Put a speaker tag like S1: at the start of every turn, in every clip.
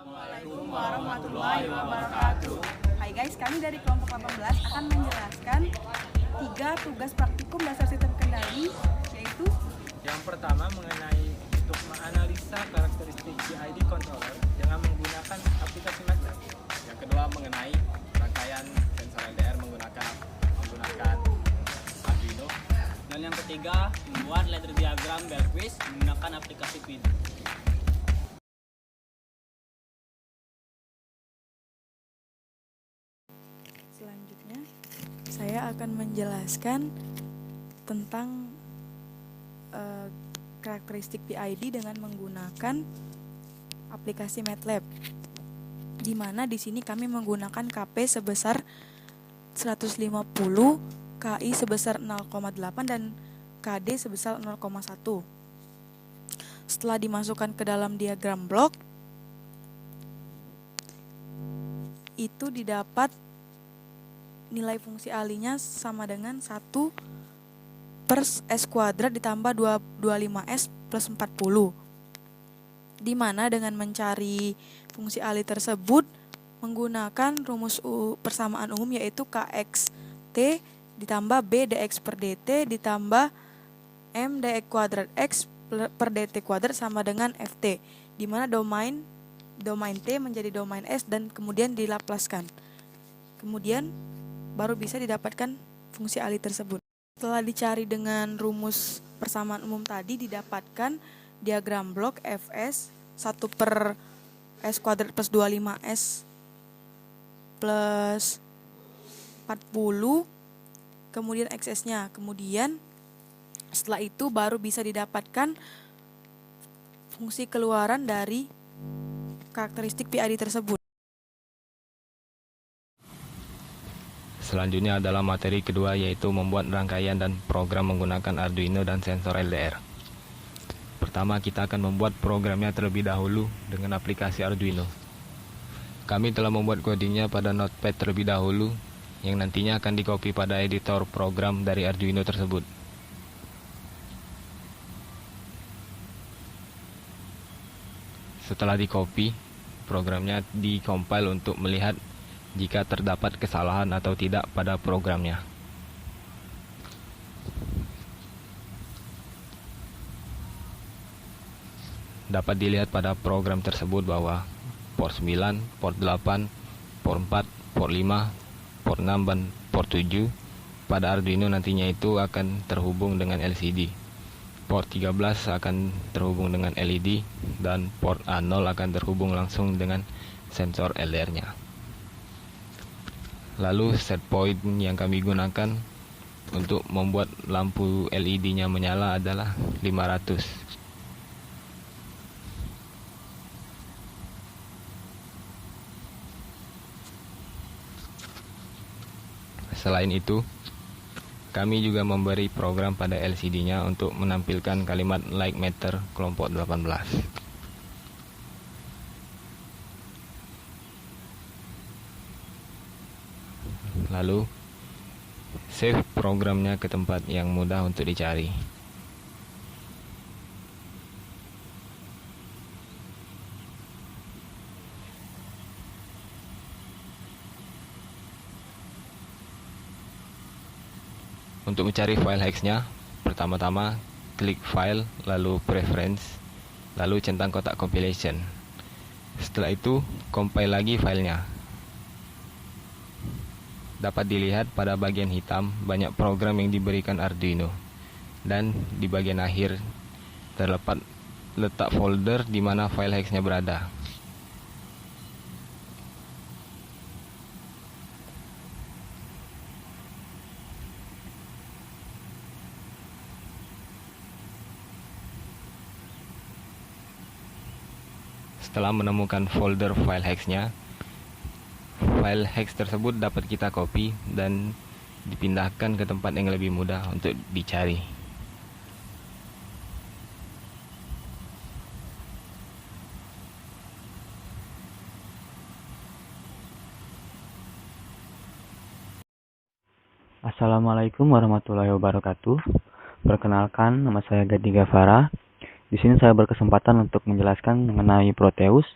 S1: Assalamualaikum warahmatullahi wabarakatuh. Hai guys, kami dari kelompok 18 akan menjelaskan 3 tugas praktikum dasar sistem kendali, yaitu
S2: yang pertama mengenai untuk menganalisa karakteristik PID controller dengan menggunakan aplikasi MATLAB.
S3: Yang kedua mengenai rangkaian sensor LDR menggunakan Arduino.
S4: Dan yang ketiga membuat ladder diagram Bergquist menggunakan aplikasi Pin.
S1: selanjutnya saya akan menjelaskan tentang karakteristik PID dengan menggunakan aplikasi MATLAB, di mana di sini kami menggunakan KP sebesar 150, KI sebesar 0,8 dan KD sebesar 0,1. Setelah dimasukkan ke dalam diagram blok, itu didapat nilai fungsi alinya sama dengan 1 per S kuadrat ditambah 25S plus 40. Di mana dengan mencari fungsi ali tersebut menggunakan rumus persamaan umum, yaitu KXT ditambah B dx per dt ditambah M dx kuadrat X per dt kuadrat sama dengan FT, di mana domain T menjadi domain S dan kemudian dilaplaskan. Kemudian baru bisa didapatkan fungsi ali tersebut. Setelah dicari dengan rumus persamaan umum tadi, didapatkan diagram blok Fs 1 per S kuadrat plus 25S plus 40, kemudian XS-nya. Kemudian setelah itu baru bisa didapatkan fungsi keluaran dari karakteristik PID tersebut.
S3: Selanjutnya adalah materi kedua, yaitu membuat rangkaian dan program menggunakan Arduino dan sensor LDR. Pertama, kita akan membuat programnya terlebih dahulu dengan aplikasi Arduino. Kami telah membuat codingnya pada Notepad terlebih dahulu, yang nantinya akan dicopy pada editor program dari Arduino tersebut. Setelah dicopy, programnya dikompil untuk melihat jika terdapat kesalahan atau tidak pada programnya. Dapat dilihat pada program tersebut bahwa port 9, port 8, port 4, port 5, port 6, dan port 7 pada Arduino nantinya itu akan terhubung dengan LCD. Port 13 akan terhubung dengan LED dan port A0 akan terhubung langsung dengan sensor LDR-nya. Lalu set point yang kami gunakan untuk membuat lampu LED-nya menyala adalah 500. Selain itu, kami juga memberi program pada LCD-nya untuk menampilkan kalimat like matter kelompok 18. Lalu, save programnya ke tempat yang mudah untuk dicari. Untuk mencari file hex-nya, pertama-tama klik file, lalu preference, lalu centang kotak compilation. Setelah itu, compile lagi filenya. Dapat dilihat pada bagian hitam banyak program yang diberikan Arduino, dan di bagian akhir terdapat letak folder di mana file hex-nya berada. Setelah menemukan folder file hex-nya, file hex tersebut dapat kita copy dan dipindahkan ke tempat yang lebih mudah untuk dicari.
S5: Assalamualaikum warahmatullahi wabarakatuh. Perkenalkan, nama saya Gadi Gavara. Di sini saya berkesempatan untuk menjelaskan mengenai Proteus,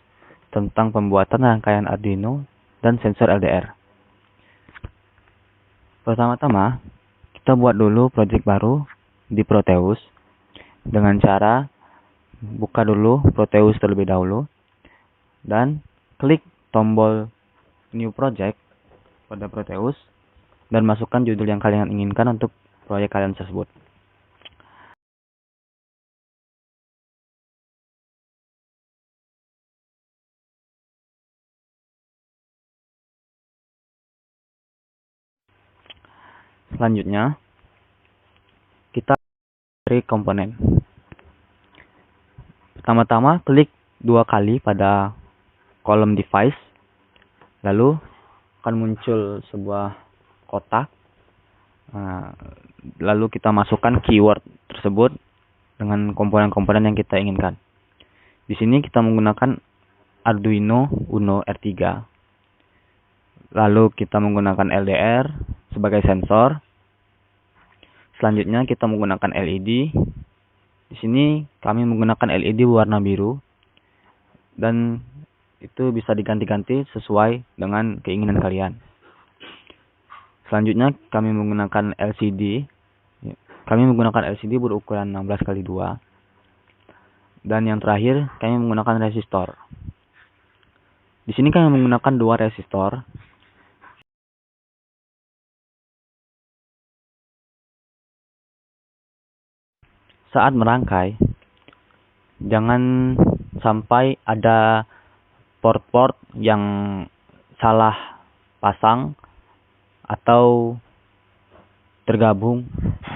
S5: tentang pembuatan rangkaian Arduino dan sensor LDR. Pertama-tama, kita buat dulu project baru di Proteus dengan cara buka dulu Proteus terlebih dahulu dan klik tombol New Project pada Proteus dan masukkan judul yang kalian inginkan untuk proyek kalian tersebut. Selanjutnya, kita cari komponen. Pertama-tama, klik 2 kali pada kolom device, lalu akan muncul sebuah kotak. Lalu kita masukkan keyword tersebut dengan komponen-komponen yang kita inginkan. Di sini kita menggunakan Arduino Uno R3. Lalu kita menggunakan LDR sebagai sensor. Selanjutnya kita menggunakan LED. Di sini kami menggunakan LED warna biru dan itu bisa diganti-ganti sesuai dengan keinginan kalian. Selanjutnya kami menggunakan LCD. Kami menggunakan LCD berukuran 16x2. Dan yang terakhir kami menggunakan resistor. Di sini kami menggunakan 2 resistor. Saat merangkai, jangan sampai ada port-port yang salah pasang atau tergabung,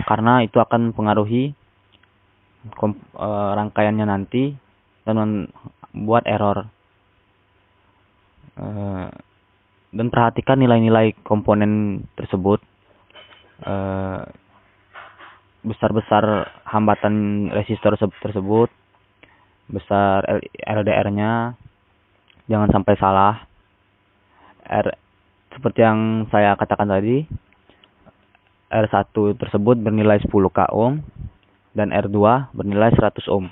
S5: karena itu akan mempengaruhi rangkaiannya nanti dan membuat error. Dan perhatikan nilai-nilai komponen tersebut. Besar-besar hambatan resistor tersebut, besar LDR-nya, jangan sampai salah. Seperti yang saya katakan tadi, R1 tersebut bernilai 10 k ohm dan R2 bernilai 100 ohm.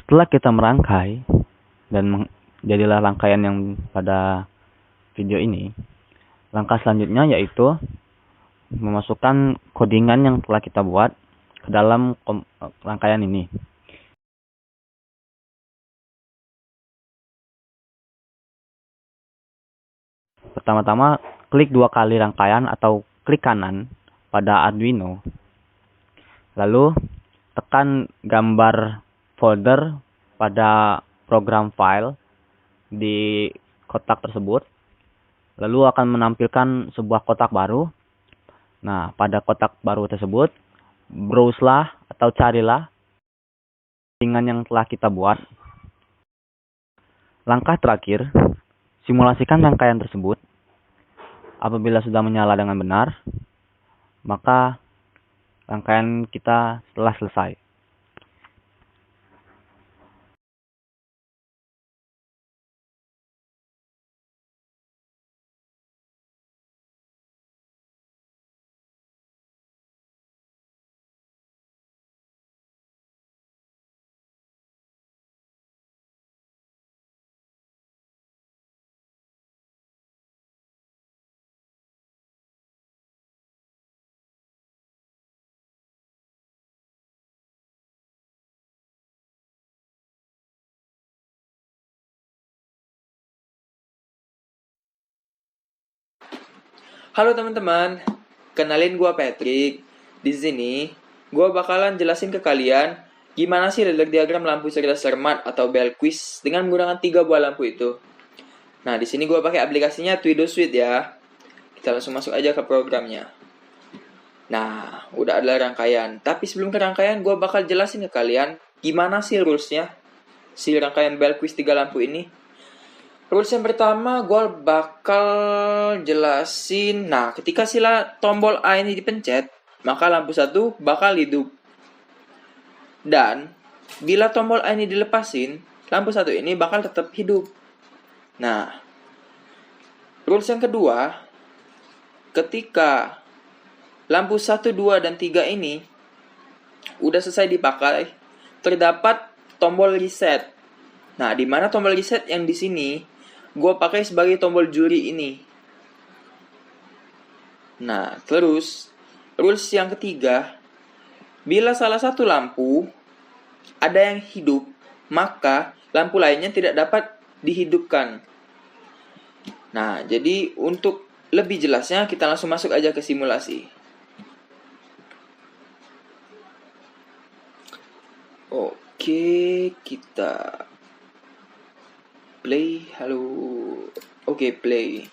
S5: Setelah kita merangkai dan jadilah rangkaian yang pada video ini, langkah selanjutnya yaitu memasukkan codingan yang telah kita buat ke dalam rangkaian ini. Pertama-tama, klik 2 kali rangkaian atau klik kanan pada Arduino. Lalu, tekan gambar folder pada program file di kotak tersebut. Lalu akan menampilkan sebuah kotak baru. Nah, pada kotak baru tersebut, browse-lah atau carilah settingan yang telah kita buat. Langkah terakhir, simulasikan rangkaian tersebut. Apabila sudah menyala dengan benar, maka rangkaian kita telah selesai.
S6: Halo teman-teman, kenalin gua Patrick. Di sini, gua bakalan jelasin ke kalian gimana sih ladder diagram lampu cerdas cermat atau Belquiz dengan menggunakan 3 buah lampu itu. Nah, di sini gua pakai aplikasinya Twido Suite ya. Kita langsung masuk aja ke programnya. Nah, udah ada rangkaian. Tapi sebelum ke rangkaian, gua bakal jelasin ke kalian gimana sih rules-nya si rangkaian Belquiz 3 lampu ini. Rules yang pertama, gue bakal jelasin. Nah, ketika sila tombol A ini dipencet, maka lampu 1 bakal hidup. Dan, bila tombol A ini dilepasin, lampu 1 ini bakal tetap hidup. Nah, rules yang kedua, ketika lampu 1, 2, dan 3 ini udah selesai dipakai, terdapat tombol reset. Nah, di mana tombol reset yang di sini gue pakai sebagai tombol juri ini. Nah, terus rules yang ketiga, bila salah satu lampu ada yang hidup, maka lampu lainnya tidak dapat dihidupkan. Nah, jadi untuk lebih jelasnya kita langsung masuk aja ke simulasi. Oke, kita play. Halo. Oke, play.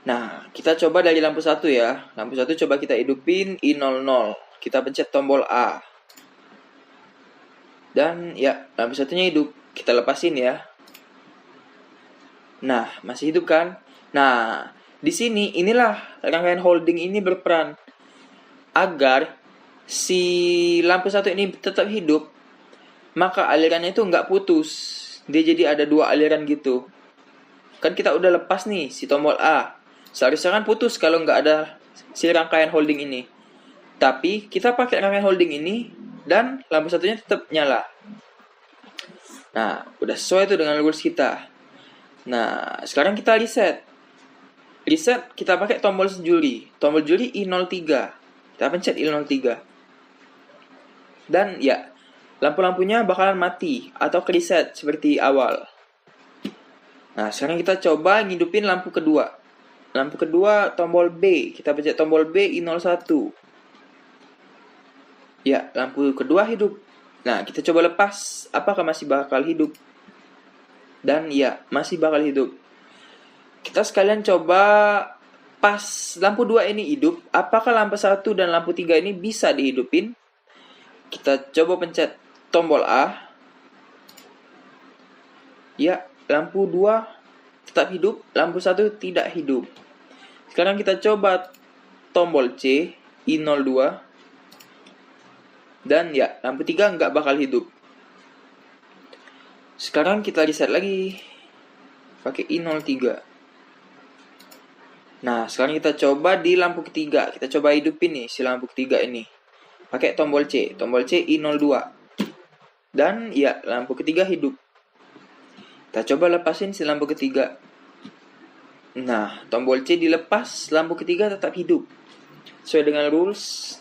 S6: Nah, kita coba dari lampu 1 ya. Lampu 1 coba kita hidupin I00. Kita pencet tombol A. Dan ya, lampu satunya hidup. Kita lepasin ya. Nah, masih hidup kan? Nah, di sini inilah rangkaian holding ini berperan agar si lampu 1 ini tetap hidup. Maka alirannya itu nggak putus. Dia jadi ada 2 aliran gitu. Kan kita udah lepas nih si tombol A. Seharusnya kan putus kalau nggak ada si rangkaian holding ini. Tapi kita pakai rangkaian holding ini dan lampu satunya tetap nyala. Nah, udah sesuai tuh dengan rules kita. Nah, sekarang kita reset. Reset kita pakai tombol juri. Tombol juri I03. Kita pencet I03. Dan ya, lampu-lampunya bakalan mati atau reset seperti awal. Nah, sekarang kita coba ngidupin lampu kedua. Lampu kedua tombol B. Kita pencet tombol B I01. Ya, lampu kedua hidup. Nah, kita coba lepas. Apakah masih bakal hidup? Dan ya, masih bakal hidup. Kita sekalian coba pas lampu 2 ini hidup. Apakah lampu 1 dan lampu 3 ini bisa dihidupin? Kita coba pencet tombol A. Ya, lampu 2 tetap hidup, lampu 1 tidak hidup. Sekarang kita coba tombol C, I02. Dan ya, lampu 3 nggak bakal hidup. Sekarang kita reset lagi. Pakai I03. Nah, sekarang kita coba di lampu ketiga. Kita coba hidupin nih si lampu ketiga ini. Pakai tombol C. Tombol C I02. Dan ya, lampu ketiga hidup. Kita coba lepasin si lampu ketiga. Nah, tombol C dilepas, lampu ketiga tetap hidup. Sesuai dengan rules.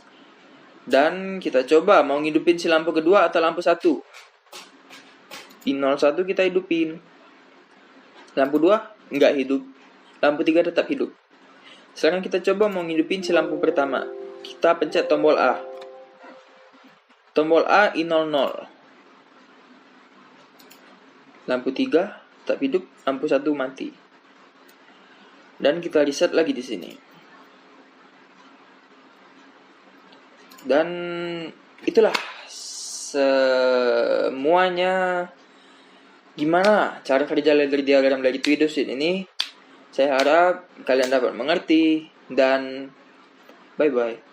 S6: Dan kita coba mau ngidupin si lampu kedua atau lampu 1. I01 kita hidupin. Lampu 2 nggak hidup. Lampu 3 tetap hidup. Sekarang kita coba mau ngidupin si lampu pertama. Kita pencet tombol A. Tombol A I00. Lampu 3 tetap hidup, lampu 1 mati. Dan kita reset lagi di sini. Dan itulah semuanya gimana cara kerja ladder diagram dari Tweedosheet ini. Saya harap kalian dapat mengerti dan bye-bye.